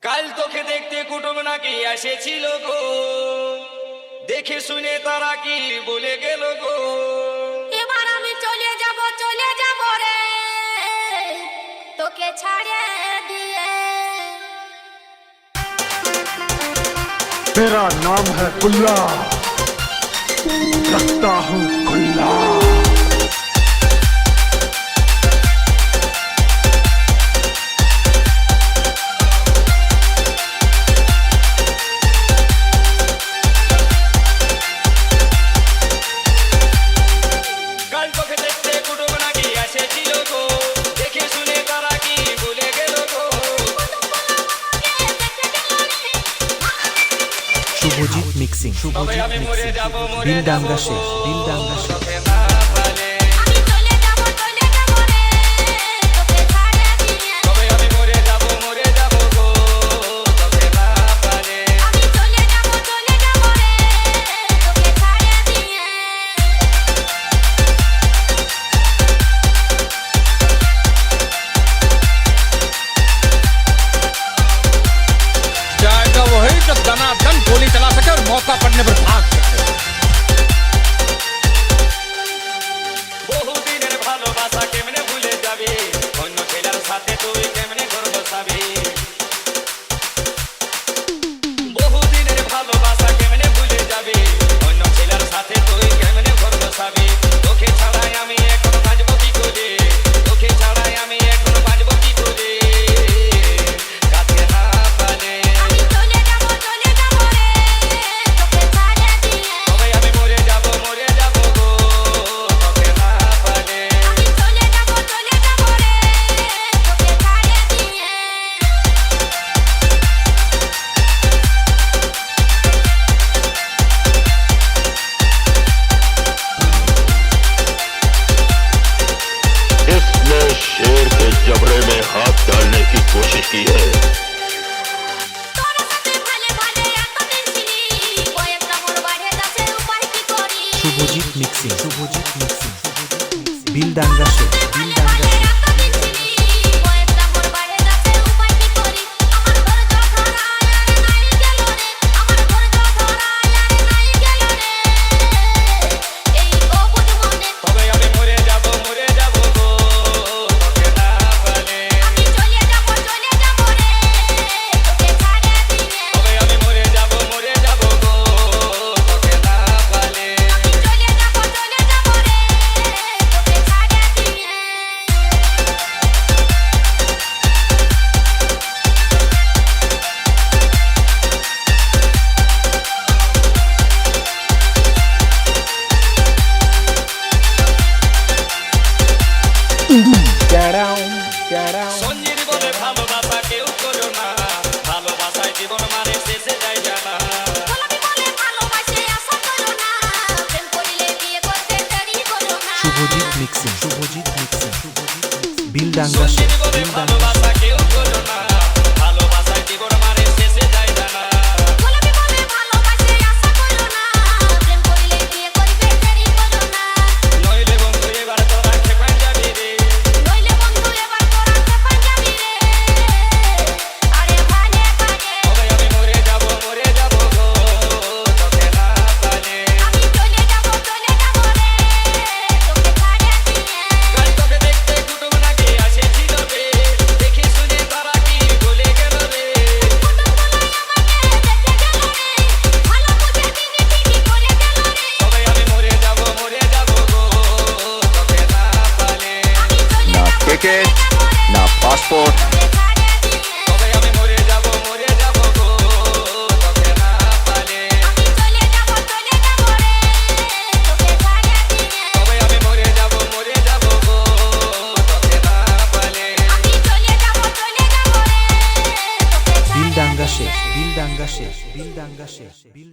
কাল তোকে দেখতে কুটুম নাকি এসেছিল গো, দেখে শুনে তারা কি বলে গেল গো। এবার আমি চলে যাব রে তোকে ছাড়ে দিয়ে। मेरा नाम है कुल्ला, रखता हूँ खुल्ला। কাল তোকে দেখতে কুটুম নাকি এসেছিল গো, দেখে শুনে তারা কি বলে গেল গো। শুভজিৎ মিক্সিং, তবে আমি মরে যাব দিল দাঙ্গা গো, শেষ, দিল দাঙ্গা শেষ। তোকে না পালে। আমি চলে যাব রে তোকে ছাড়ে দিয়ে। তবে আমি মরে যাব গো, তোকে না পালে। আমি চলে যাব রে তোকে ছাড়ে দিয়ে। जाएगा वही जब दनादन गोली चला सके और मौका पड़ने पर भाग सके। বহুদিনের ভালোবাসা কেমনে ভুলে যাবে, অন্য ছেলের সাথে তুই কেমনে ঘর বসাবি। বহুদিনের ভালোবাসা কেমনে ভুলে যাবে, অন্য ছেলের সাথে তুই কেমনে ঘর বসাবি। তোকে ছাড়াই আমি এখন বাঁচবো কি করে, তোকে ছাড়াই আমি এখন বাঁচবো কি করে। কাছে না পালে আমি চলে যাব রে তোকে ছাড়ে দিয়ে। তবে আমি মরে যাব গো, তোকে না পালে। আমি চলে যাব রে তোকে ছাড়ে দিয়ে। इसने शेर के जबड़े में हाथ डालने की कोशिश की है। তোর সাথে ভালে ভালে এতদিন ছিলি, বয়সটা মোর বাড়ে যাচ্ছে, উপায় কি করি। শুভজিৎ মিক্সিং, শুভজিৎ মিক্সিং, দিল দাঙ্গা শেষ, দিল দাঙ্গা শেষ। এতদিন ছিলি, বয়সটা মোর বাড়ে যাচ্ছে, উপায় কি করি। আমার ঘর জঠরা আর নাই গেল রে, আমার ঘর জঠরা আর নাই গেল রে। এই অবুঝ মনে তবে আমি মরে যাব গো, তোকে না পালে। আমি চলে যাব রে তোকে ছাড়ে দিয়ে। তবে আমি মরে যাব গো, তোকে না পালে। আমি চলে যাব রে তোকে ছাড়ে দিয়ে। সঞ্জিত বলে ভালোবাসা কেউ করো না, ভালোবাসায় জীবন মানে শেষে যায় জানা। গোলাপি বলে ভালোবাসে আশা করো না, প্রেম করিলে বিয়ে করতে দেরি করো না। শুভজিৎ মিক্সিং, শুভজিৎ মিক্সিং, দিল দাঙ্গা শেষ, সঞ্জিত বলে দিল দাঙ্গা শেষ। ভালোবাসা কেউ করো না, ভালোবাসায় জীবন মানে শেষে যায় জানা। গোলাপি বলে ভালোবাসে আশা করো না, প্রেম করিলে বিয়ে করতে দেরি করো না। নইলে বন্ধু এবার তোরা খেপাই যাবি রে। নইলে বন্ধু এবার তোরা খেপাই যাবি রে। আরে ভালে ভালে তবে আমি মরে যাব গো, তোকে না পালে। আমি চলে যাব রে তোকে ছাড়ে দিয়ে। কাল তোকে দেখতে কুটুম নাকি এসেছিল রে, দেখে শুনে তারা কি বলে গেল রে। ভালো বুঝে দিনে ঠিকই করে গেল রে। তবে আমি মরে যাব গো, তোকে না পালে। আমি চলে ना যাব टिकट, ना पासपोर्ट, তোকে ছাড়ে দিয়ে। তবে আমি মরে যাব গো, তোকে না পালে। আমি চলে যাব রে তোকে ছাড়ে দিয়ে। তবে আমি মরে যাব গো, তোকে না পালে। আমি চলে যাব রে তোকে দিল ছাড়ে দাঙ্গা দিয়ে। শেষ, দিল দাঙ্গা শেষ, দিল দাঙ্গা শেষ, দিল